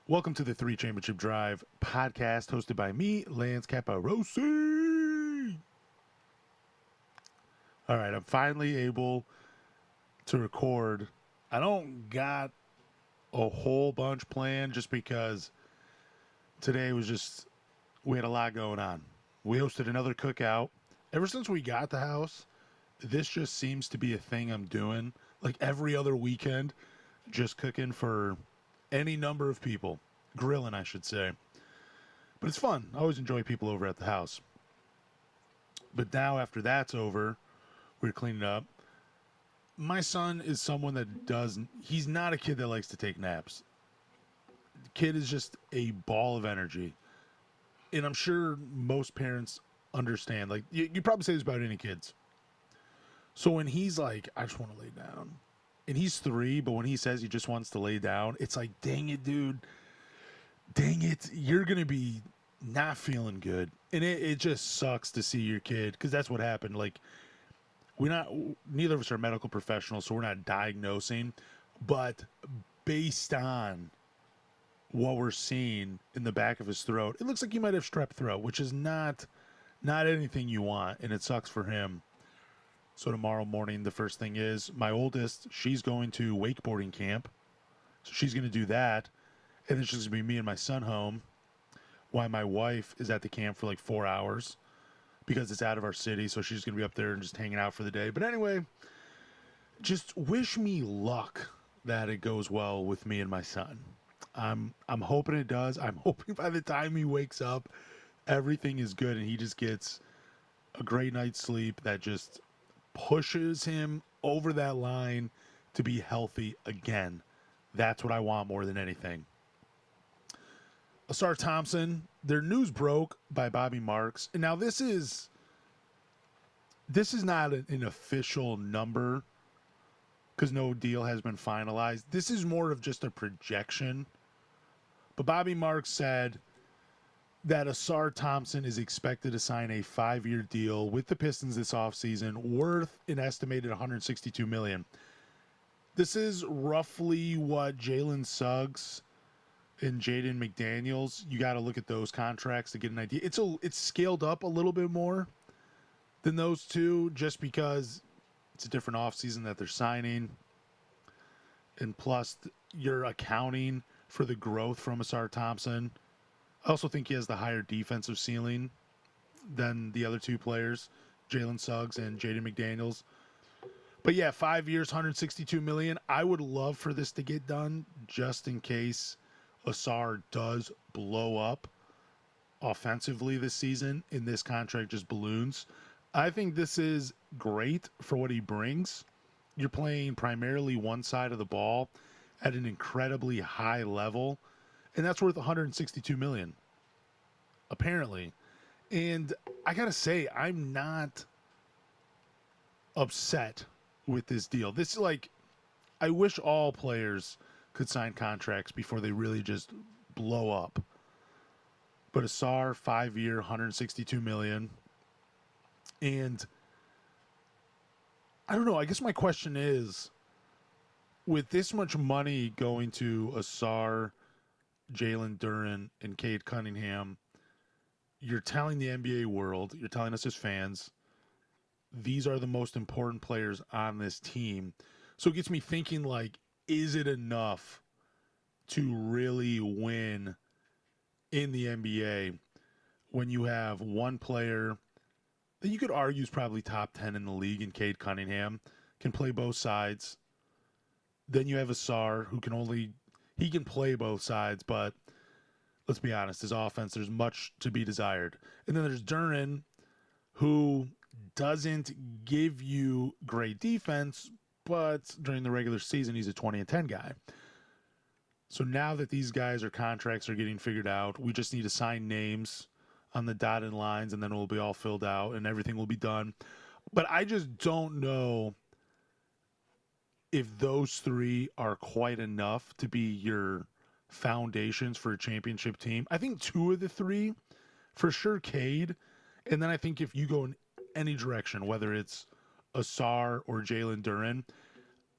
Welcome to the Three Championship Drive podcast hosted by me, Lance Caporossi. All right, I'm finally able to record. I don't got a whole bunch planned just because today was just, we had a lot going on. We hosted another cookout. Ever since we got the house, this just seems to be a thing I'm doing. Like every other weekend, just cooking for any number of people. Grilling, I should say. But it's fun. I always enjoy people over at the house. But now, after that's over, we're cleaning up. My son is someone that he's not a kid that likes to take naps. The kid is just a ball of energy. And I'm sure most parents understand. Like, you probably say this about any kids. So when he's like, I just want to lay down. And he's 3, but when he says he just wants to lay down, it's like, dang it, dude. Dang it. You're going to be not feeling good. And it just sucks to see your kid, because that's what happened. Like, neither of us are medical professionals, so we're not diagnosing, but based on what we're seeing in the back of his throat, it looks like he might have strep throat, which is not anything you want, and it sucks for him. So tomorrow morning, the first thing is my oldest, she's going to wakeboarding camp, so she's going to do that, and then she's going to be me and my son home, while my wife is at the camp for like 4 hours because it's out of our city, so she's going to be up there and just hanging out for the day. But anyway, just wish me luck that it goes well with me and my son. I'm hoping it does. I'm hoping by the time he wakes up, everything is good and he just gets a great night's sleep that just pushes him over that line to be healthy again. That's what I want more than anything. Ausar Thompson, their news broke by Bobby Marks. And now this is not an official number because no deal has been finalized. This is more of just a projection. But Bobby Marks said that Ausar Thompson is expected to sign a 5-year deal with the Pistons this offseason worth an estimated $162 million. This is roughly what Jalen Suggs and Jaden McDaniels, you got to look at those contracts to get an idea. It's scaled up a little bit more than those two just because it's a different offseason that they're signing. And plus, you're accounting for the growth from Ausar Thompson. I also think he has the higher defensive ceiling than the other two players, Jalen Suggs and Jaden McDaniels. But yeah, 5 years, $162 million. I would love for this to get done just in case Ausar does blow up offensively this season and this contract just balloons. I think this is great for what he brings. You're playing primarily one side of the ball at an incredibly high level, and that's worth $162 million, apparently. And I gotta say, I'm not upset with this deal. This is like, I wish all players could sign contracts before they really just blow up. But Ausar, 5-year, $162 million. And I don't know, I guess my question is, with this much money going to Ausar, Jalen Duren, and Cade Cunningham, you're telling the NBA world, you're telling us as fans, these are the most important players on this team. So it gets me thinking, like, is it enough to really win in the NBA when you have one player that you could argue is probably top 10 in the league in Cade Cunningham, can play both sides. Then you have Ausar who he can play both sides, but let's be honest, his offense, there's much to be desired. And then there's Duren, who doesn't give you great defense, but during the regular season, he's a 20 and 10 guy. So now that these guys' contracts are getting figured out, we just need to sign names on the dotted lines, and then it'll be all filled out, and everything will be done. But I just don't know if those three are quite enough to be your foundations for a championship team. I think 2 of the 3, for sure, Cade. And then I think if you go in any direction, whether it's Ausar or Jalen Duren,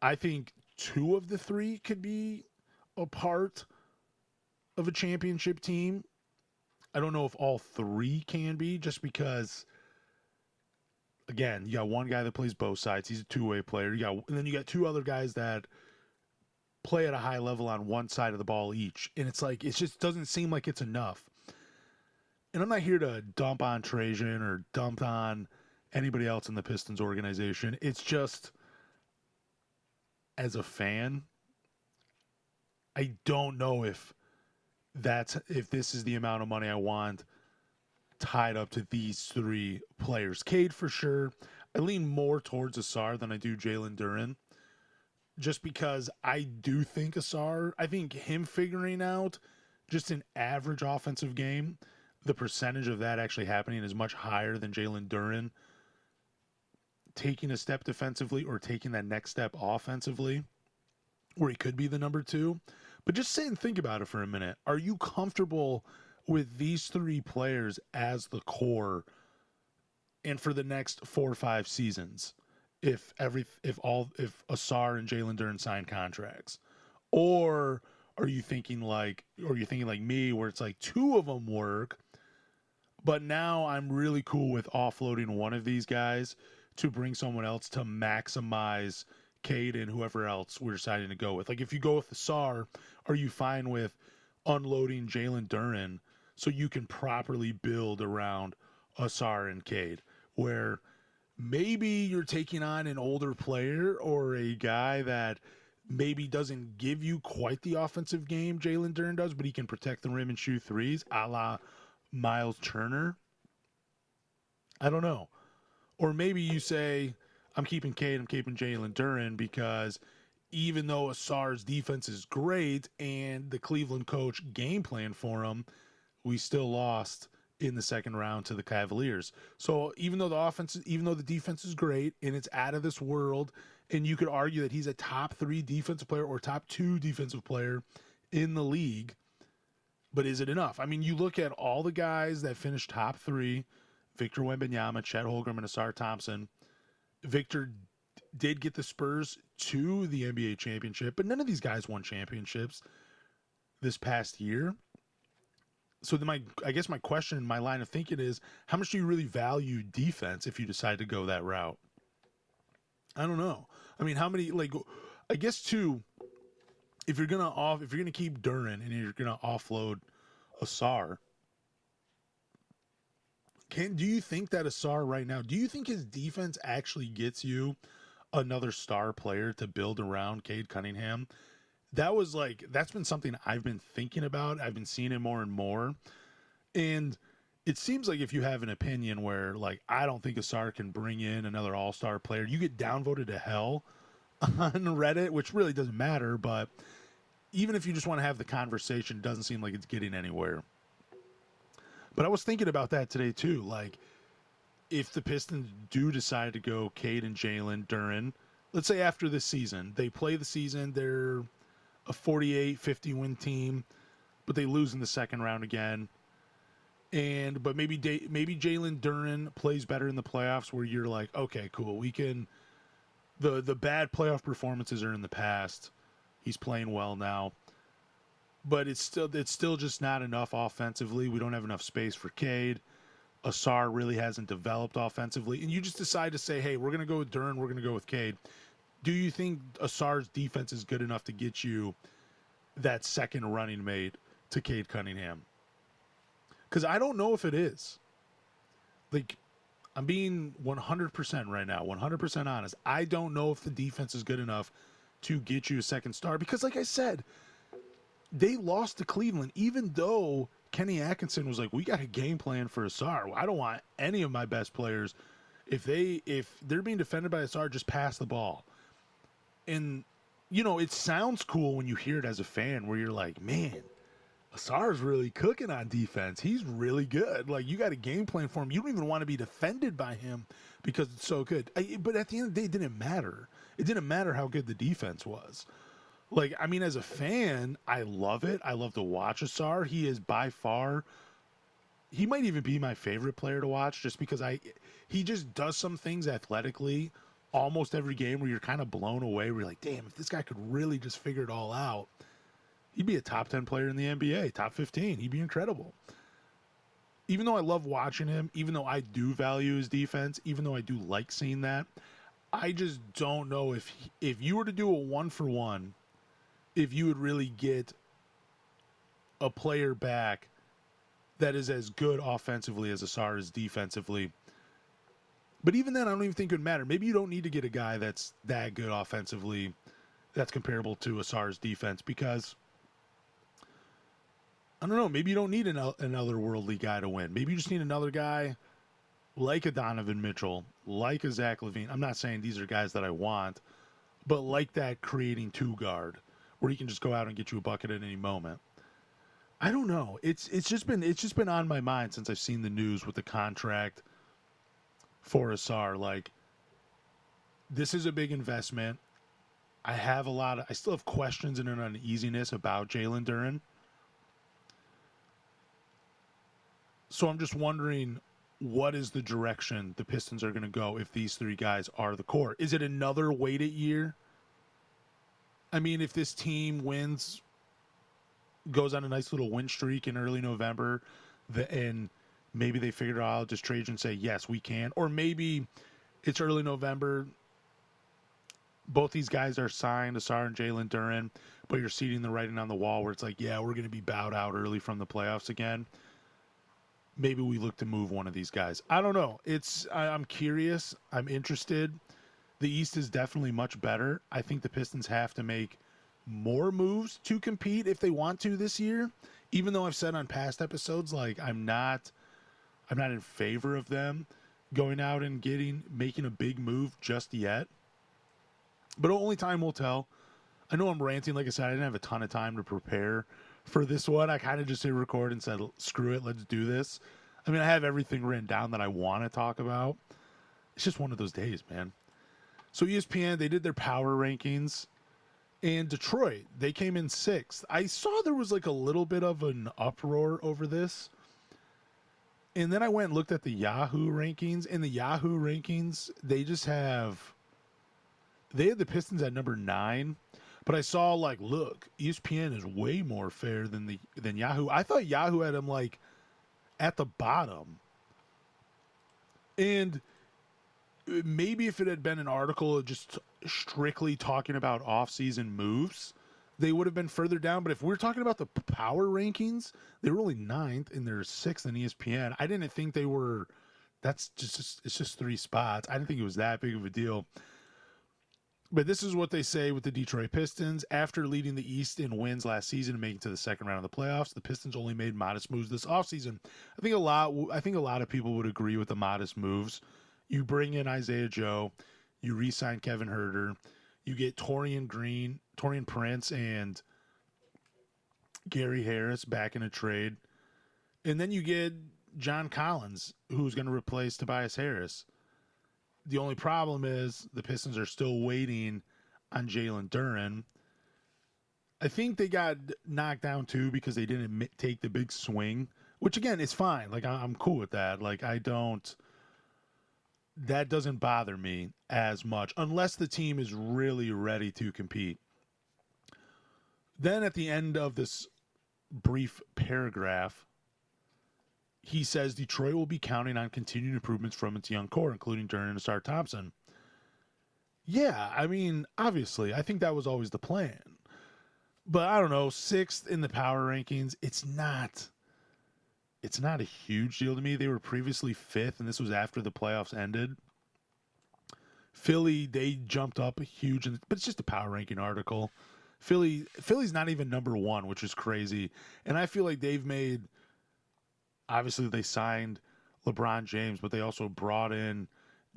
I think 2 of the 3 could be a part of a championship team. I don't know if all three can be, just because, again, you got one guy that plays both sides. He's a two-way player. And then you got two other guys that play at a high level on one side of the ball each. And it's like, it just doesn't seem like it's enough. And I'm not here to dump on Trajan or dump on anybody else in the Pistons organization. It's just, as a fan, I don't know if this is the amount of money I want tied up to these three players. Cade, for sure. I lean more towards Ausar than I do Jalen Duren, just because I do think I think him figuring out just an average offensive game, the percentage of that actually happening is much higher than Jalen Duren taking a step defensively or taking that next step offensively, where he could be the number two. But just sit and think about it for a minute. Are you comfortable with these three players as the core and for the next 4 or 5 seasons if Ausar and Jalen Duren sign contracts? Or are you thinking like me, where it's like two of them work, but now I'm really cool with offloading one of these guys to bring someone else to maximize Cade and whoever else we're deciding to go with? Like, if you go with Ausar, are you fine with unloading Jalen Duren so you can properly build around Ausar and Cade, where maybe you're taking on an older player or a guy that maybe doesn't give you quite the offensive game Jalen Duren does, but he can protect the rim and shoot threes, a la Miles Turner? I don't know. Or maybe you say, I'm keeping Cade, I'm keeping Jalen Duren, because even though Asar's defense is great and the Cleveland coach game plan for him, we still lost in the second round to the Cavaliers. So even though the defense is great and it's out of this world, and you could argue that he's a top 3 defensive player or top 2 defensive player in the league, but is it enough? I mean, you look at all the guys that finished top 3, Victor Wembanyama, Chet Holmgren, and Ausar Thompson. Victor did get the Spurs to the NBA championship, but none of these guys won championships this past year. So I guess my question, my line of thinking is, how much do you really value defense if you decide to go that route? I don't know. I mean, how many, I guess too, if you're gonna keep Duren and you're gonna offload Ausar, do you think that Ausar right now, do you think his defense actually gets you another star player to build around Cade Cunningham? That's been something I've been thinking about. I've been seeing it more and more. And it seems like if you have an opinion where, I don't think Ausar can bring in another all-star player, you get downvoted to hell on Reddit, which really doesn't matter. But even if you just want to have the conversation, it doesn't seem like it's getting anywhere. But I was thinking about that today too. If the Pistons do decide to go Cade and Jalen Duren, let's say after this season, they play the season, they're a 48-50 win team, but they lose in the second round again. But maybe Jalen Duren plays better in the playoffs, where you're like, okay, cool, we can. The bad playoff performances are in the past. He's playing well now, but it's still just not enough offensively. We don't have enough space for Cade. Ausar really hasn't developed offensively, and you just decide to say, hey, we're gonna go with Duren, we're gonna go with Cade. Do you think Asar's defense is good enough to get you that second running mate to Cade Cunningham? Because I don't know if it is. I'm being 100% right now, 100% honest. I don't know if the defense is good enough to get you a second star. Because, like I said, they lost to Cleveland, even though Kenny Atkinson was like, we got a game plan for Ausar. I don't want any of my best players, if they're being defended by Ausar, just pass the ball. And, it sounds cool when you hear it as a fan, where you're like, man, Asar's really cooking on defense. He's really good. You got a game plan for him. You don't even want to be defended by him because it's so good. But at the end of the day, it didn't matter. It didn't matter how good the defense was. As a fan, I love it. I love to watch Ausar. He is by far, he might even be my favorite player to watch, just because he just does some things athletically almost every game where you're kind of blown away, where you're like, damn, if this guy could really just figure it all out, He'd be a top 10 player in the NBA, top 15. He'd be incredible. Even though I love watching him, even though I do value his defense, even though I do like seeing that, I just don't know if you were to do a 1-for-1, if you would really get a player back that is as good offensively as Ausar is defensively. But even then, I don't even think it would matter. Maybe you don't need to get a guy that's that good offensively that's comparable to Ausar's defense because, I don't know, maybe you don't need another worldly guy to win. Maybe you just need another guy like a Donovan Mitchell, like a Zach LaVine. I'm not saying these are guys that I want, but like that creating two guard where he can just go out and get you a bucket at any moment. I don't know. It's just been on my mind since I've seen the news with the contract for Ausar. Like, this is a big investment. I still have questions and an uneasiness about Jalen Duren. So I'm just wondering, what is the direction the Pistons are going to go if these three guys are the core? Is it another wait-it year? I mean, if this team wins, goes on a nice little win streak in early November, and maybe they figured out, I'll just trade and say, yes, we can. Or maybe it's early November, both these guys are signed, Ausar and Jalen Duren, but you're seeing the writing on the wall where it's like, yeah, we're going to be bowed out early from the playoffs again. Maybe we look to move one of these guys. I don't know. I'm curious. I'm interested. The East is definitely much better. I think the Pistons have to make more moves to compete if they want to this year. Even though I've said on past episodes, like, I'm not in favor of them going out and making a big move just yet. But only time will tell. I know I'm ranting. Like I said, I didn't have a ton of time to prepare for this one. I kind of just hit record and said, screw it, let's do this. I mean, I have everything written down that I want to talk about. It's just one of those days, man. So ESPN, they did their power rankings. And Detroit, they came in 6th. I saw there was like a little bit of an uproar over this. And then I went and looked at the Yahoo rankings. In the Yahoo rankings, they had the Pistons at number 9. But I saw, like, look, ESPN is way more fair than Yahoo. I thought Yahoo had them, like, at the bottom. And maybe if it had been an article just strictly talking about off-season moves, they would have been further down. But if we're talking about the power rankings, they were only 9th and they're 6th in ESPN. I didn't think they were. It's just 3 spots. I didn't think it was that big of a deal. But this is what they say with the Detroit Pistons. After leading the East in wins last season and making it to the second round of the playoffs, the Pistons only made modest moves this offseason. I think a lot of people would agree with the modest moves. You bring in Isaiah Joe, you re-sign Kevin Huerter, you get Torian Prince, and Gary Harris back in a trade, and then you get John Collins, who's going to replace Tobias Harris. The only problem is the Pistons are still waiting on Jalen Duren. I think they got knocked down too because they didn't take the big swing, which again is fine. Like, I'm cool with that. Like, that doesn't bother me as much unless the team is really ready to compete. Then at the end of this brief paragraph, he says Detroit will be counting on continued improvements from its young core, including Duren and Ausar Thompson. Yeah, I mean, obviously, I think that was always the plan. But I don't know, 6th in the power rankings, it's not a huge deal to me. They were previously 5th, and this was after the playoffs ended. Philly, they jumped up huge, but it's just a power ranking article. Philly's not even number 1, which is crazy. And I feel like obviously they signed LeBron James, but they also brought in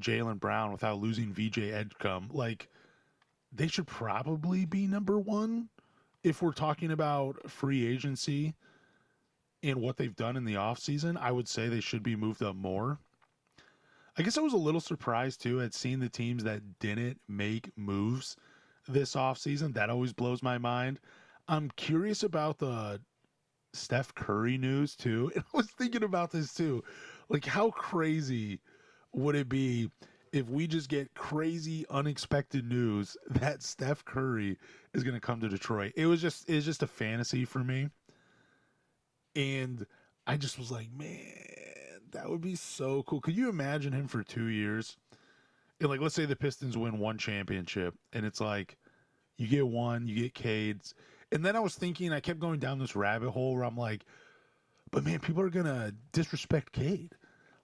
Jaylen Brown without losing VJ Edgecombe. Like, they should probably be number 1 if we're talking about free agency and what they've done in the offseason. I would say they should be moved up more. I guess I was a little surprised, too, at seeing the teams that didn't make moves this offseason. That always blows my mind. I'm curious about the Steph Curry news, too. And I was thinking about this, too. Like, how crazy would it be if we just get crazy, unexpected news that Steph Curry is going to come to Detroit. It's just a fantasy for me. And I just was like, man, that would be so cool. Could you imagine him for 2 years? And like, let's say the Pistons win one championship, and it's like, you get one, you get Cade's. And then I was thinking, I kept going down this rabbit hole where I'm like, but man, people are going to disrespect Cade.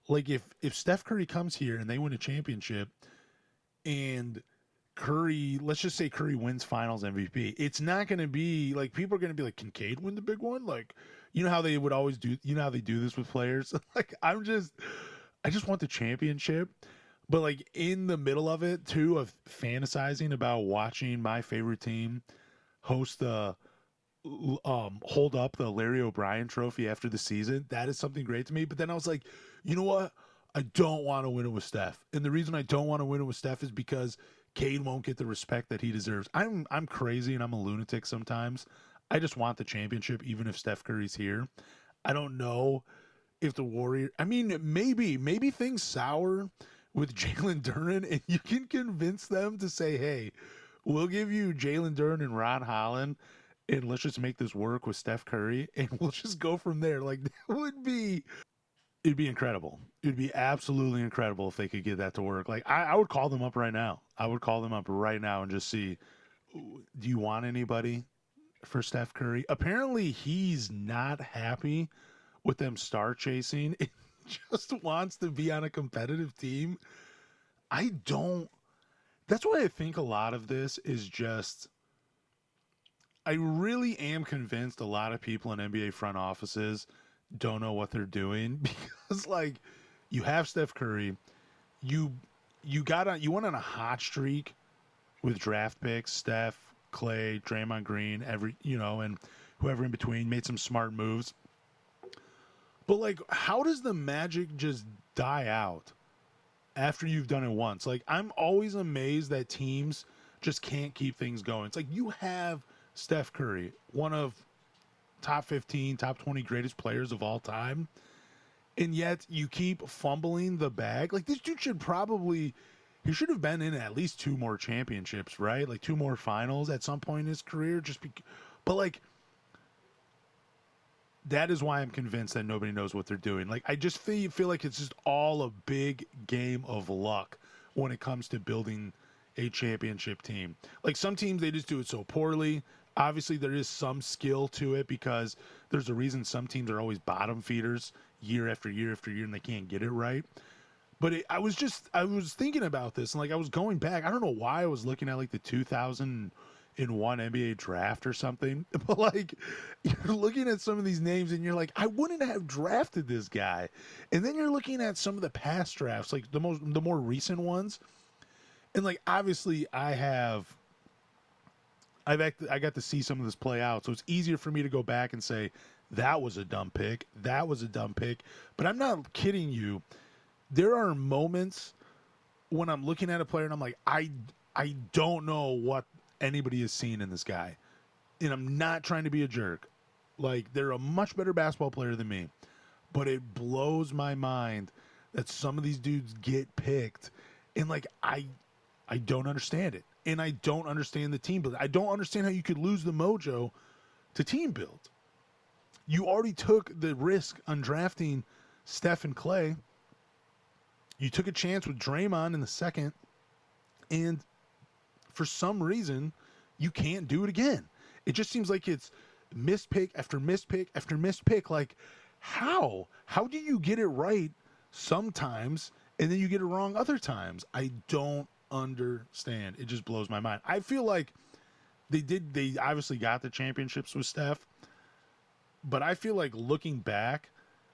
Like, if Steph Curry comes here and they win a championship, and Curry, let's just say Curry wins Finals MVP, it's not going to be like people are going to be like, can Cade win the big one? Like, you know how they would always do, you know how they do this with players? Like, I just want the championship. But like in the middle of it too, of fantasizing about watching my favorite team host the hold up the Larry O'Brien trophy after the season, that is something great to me. But then I was like, you know what? I don't want to win it with Steph. And the reason I don't want to win it with Steph is because Cade won't get the respect that he deserves. I'm crazy and I'm a lunatic sometimes. I just want the championship even if Steph Curry's here. I don't know if the Warrior, I mean, maybe things sour with Jalen Duren and you can convince them to say, hey, we'll give you Jalen Duren and Ron Holland and let's just make this work with Steph Curry and we'll just go from there. Like, that would be, it'd be incredible. It'd be absolutely incredible if they could get that to work. Like, I would call them up right now. I would call them up right now and just see, do you want anybody for Steph Curry? Apparently he's not happy with them star chasing. It just wants to be on a competitive team. I don't. That's why I think a lot of this is just. I really am convinced a lot of people in NBA front offices don't know what they're doing because, like, you have Steph Curry, you you went on a hot streak with draft picks, Steph, Clay, Draymond Green, and whoever in between made some smart moves. But like, how does the magic just die out after you've done it once? Like, I'm always amazed that teams just can't keep things going. It's like you have Steph Curry, one of top 15, top 20 greatest players of all time, and yet you keep fumbling the bag. Like, this dude he should have been in at least two more championships, right? Like two more finals at some point in his career. But like, that is why I'm convinced that nobody knows what they're doing. Like, I just feel like it's just all a big game of luck when it comes to building a championship team. Like, some teams, they just do it so poorly. Obviously, there is some skill to it because there's a reason some teams are always bottom feeders year after year after year and they can't get it right. But I was thinking about this and like I was going back. I don't know why I was looking at like the 2001 NBA draft or something. But like, you're looking at some of these names and you're like, I wouldn't have drafted this guy. And then you're looking at some of the past drafts, like the more recent ones. And like, obviously I got to see some of this play out. So it's easier for me to go back and say, that was a dumb pick. That was a dumb pick. But I'm not kidding you. There are moments when I'm looking at a player and I'm like, I don't know what anybody has seen in this guy. And I'm not trying to be a jerk. Like, they're a much better basketball player than me. But it blows my mind that some of these dudes get picked. And like, I don't understand it. And I don't understand the team build. I don't understand how you could lose the mojo to team build. You already took the risk on drafting Steph and Clay. You took a chance with Draymond in the second, and for some reason, you can't do it again. It just seems like it's missed pick after missed pick after missed pick. Like, how? How do you get it right sometimes, and then you get it wrong other times? I don't understand. It just blows my mind. I feel like they obviously got the championships with Steph, but I feel like looking back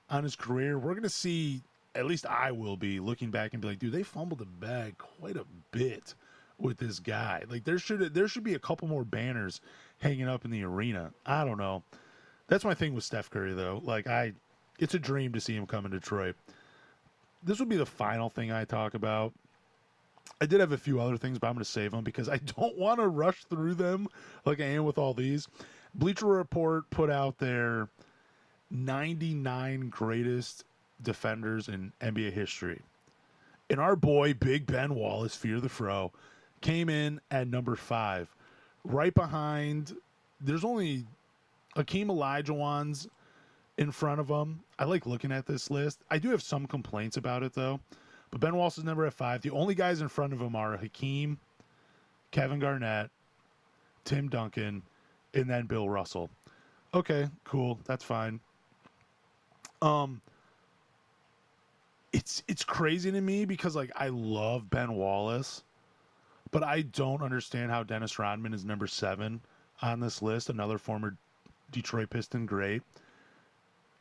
on his career, we're going to see, at least I will be looking back and be like, dude, they fumbled the bag quite a bit with this guy. Like, there should be a couple more banners hanging up in the arena. I don't know. That's my thing with Steph Curry, though. Like, it's a dream to see him come in Detroit. This will be the final thing I talk about. I did have a few other things, but I'm going to save them because I don't want to rush through them like I am with all these. Bleacher Report put out their 99 greatest defenders in NBA history. And our boy, Big Ben Wallace, Fear the Fro, came in at number 5. Right behind, there's only Akeem Olajuwon's in front of him. I like looking at this list. I do have some complaints about it, though. But Ben Wallace is number at 5. The only guys in front of him are Hakeem, Kevin Garnett, Tim Duncan, and then Bill Russell. Okay, cool. That's fine. It's crazy to me because like I love Ben Wallace, but I don't understand how Dennis Rodman is number 7 on this list. Another former Detroit Piston great.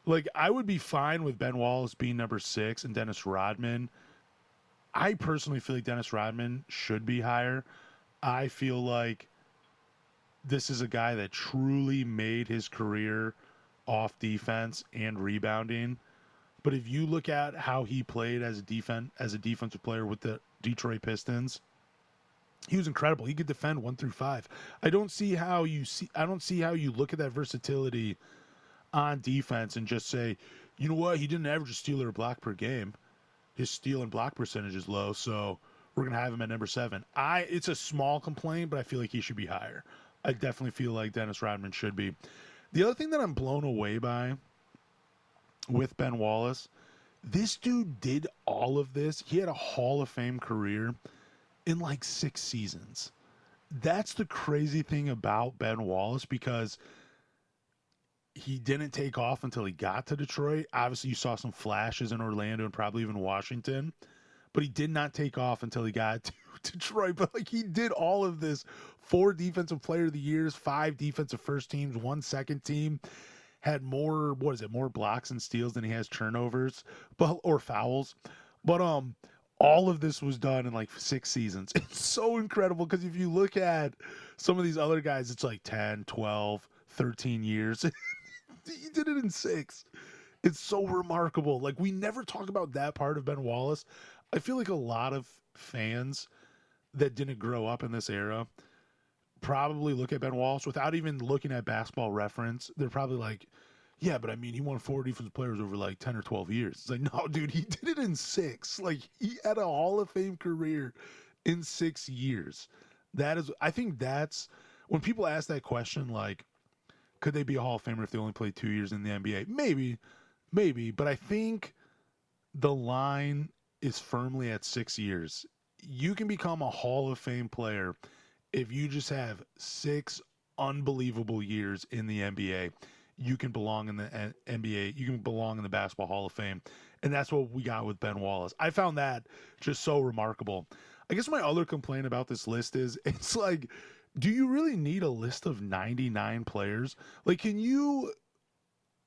Like I would be fine with Ben Wallace being number 6 and Dennis Rodman. I personally feel like Dennis Rodman should be higher. I feel like this is a guy that truly made his career off defense and rebounding. But if you look at how he played as a defensive player with the Detroit Pistons, he was incredible. He could defend 1 through 5. I don't see how you look at that versatility on defense and just say, you know what, he didn't average a steal or a block per game. His steal and block percentage is low, so we're gonna have him at number 7. It's a small complaint, but I feel like he should be higher. I definitely feel like Dennis Rodman should be. The other thing that I'm blown away by with Ben Wallace, this dude did all of this. He had a Hall of Fame career in like 6 seasons. That's the crazy thing about Ben Wallace, because he didn't take off until he got to Detroit. Obviously, you saw some flashes in Orlando and probably even Washington, but he did not take off until he got to Detroit. But like he did all of this: 4 defensive player of the years, 5 defensive first teams, 1 second team. Had more, more blocks and steals than he has turnovers, or fouls. But all of this was done in like 6 seasons. It's so incredible because if you look at some of these other guys, it's like 10, 12, 13 years. He did it in 6. It's so remarkable. Like we never talk about that part of Ben Wallace. I feel like a lot of fans that didn't grow up in this era probably look at Ben Wallace without even looking at Basketball Reference. They're probably like, yeah, but I mean, he won 4 defensive players over like 10 or 12 years. It's like, no, dude, he did it in 6. Like he had a Hall of Fame career in 6 years. I think that's when people ask that question, like, could they be a Hall of Famer if they only played 2 years in the NBA? Maybe. But I think the line is firmly at 6 years. You can become a Hall of Fame player if you just have 6 unbelievable years in the NBA. You can belong in the NBA. You can belong in the Basketball Hall of Fame. And that's what we got with Ben Wallace. I found that just so remarkable. I guess my other complaint about this list is it's like, do you really need a list of 99 players? Like, can you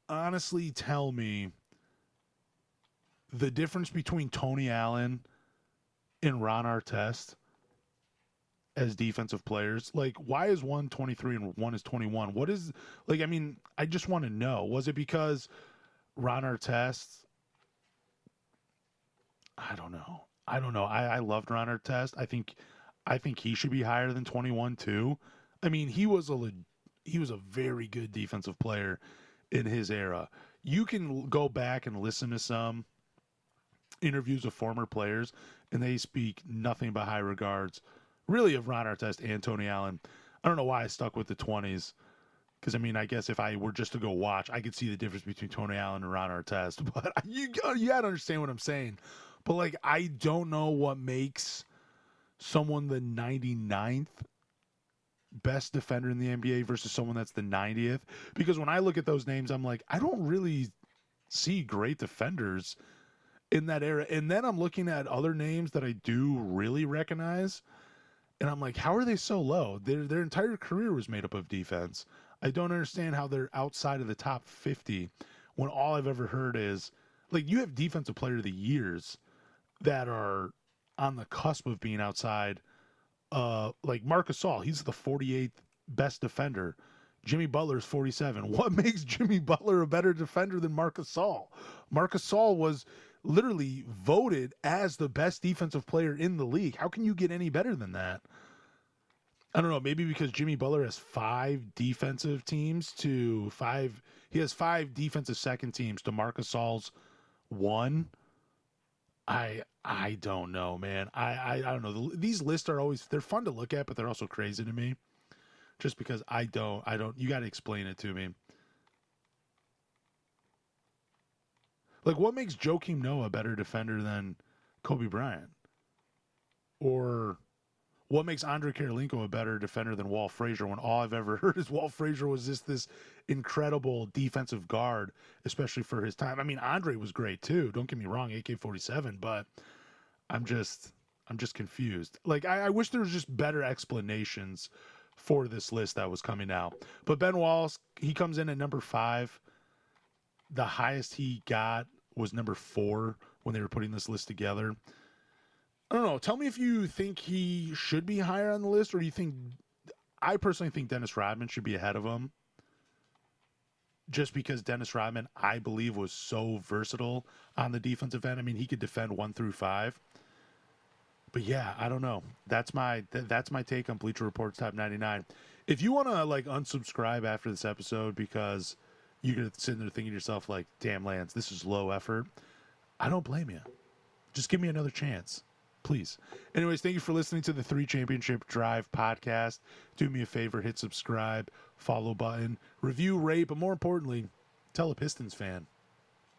honestly tell me the difference between Tony Allen and Ron Artest as defensive players? Like, why is one 23 and one is 21? What is, like, I mean, I just want to know. Was it because Ron Artest? I don't know. I loved Ron Artest. I think he should be higher than 21 too. I mean, he was a very good defensive player in his era. You can go back and listen to some interviews of former players, and they speak nothing but high regards, really, of Ron Artest and Tony Allen. I don't know why I stuck with the 20s, because, I mean, I guess if I were just to go watch, I could see the difference between Tony Allen and Ron Artest. But you got to understand what I'm saying. But, like, I don't know what makes someone the 99th best defender in the NBA versus someone that's the 90th. Because when I look at those names, I'm like, I don't really see great defenders in that era. And then I'm looking at other names that I do really recognize, and I'm like, how are they so low? Their entire career was made up of defense. I don't understand how they're outside of the top 50 when all I've ever heard is, like, you have defensive player of the years that are on the cusp of being outside. Like Marc Gasol, he's the 48th best defender. Jimmy Butler's 47. What makes Jimmy Butler a better defender than Marc Gasol? Marc Gasol was literally voted as the best defensive player in the league. How can you get any better than that? I don't know, maybe because Jimmy Butler has 5 defensive teams to 5. He has 5 defensive second teams to Marc Gasol's 1. I don't know, man. I don't know. These lists are always they're fun to look at, but they're also crazy to me. Just because I don't. You got to explain it to me. Like, what makes Joakim Noah a better defender than Kobe Bryant? Or what makes Andre Karolinko a better defender than Walt Frazier when all I've ever heard is Walt Frazier was just this incredible defensive guard, especially for his time. I mean, Andre was great too. Don't get me wrong, AK-47, but I'm just I'm just confused. Like I wish there was just better explanations for this list that was coming out. But Ben Wallace, he comes in at number 5. The highest he got was number 4 when they were putting this list together. I don't know. Tell me if you think he should be higher on the list, or do you think? I personally think Dennis Rodman should be ahead of him, just because Dennis Rodman, I believe, was so versatile on the defensive end. I mean, he could defend 1 through 5. But yeah, I don't know. That's my take on Bleacher Report's top 99. If you want to like unsubscribe after this episode because you're gonna sit there thinking to yourself like, "Damn, Lance, this is low effort," I don't blame you. Just give me another chance, please. Anyways, thank you for listening to the 3 Championship Drive podcast. Do me a favor, hit subscribe, follow button, review, rate, but more importantly, tell a Pistons fan.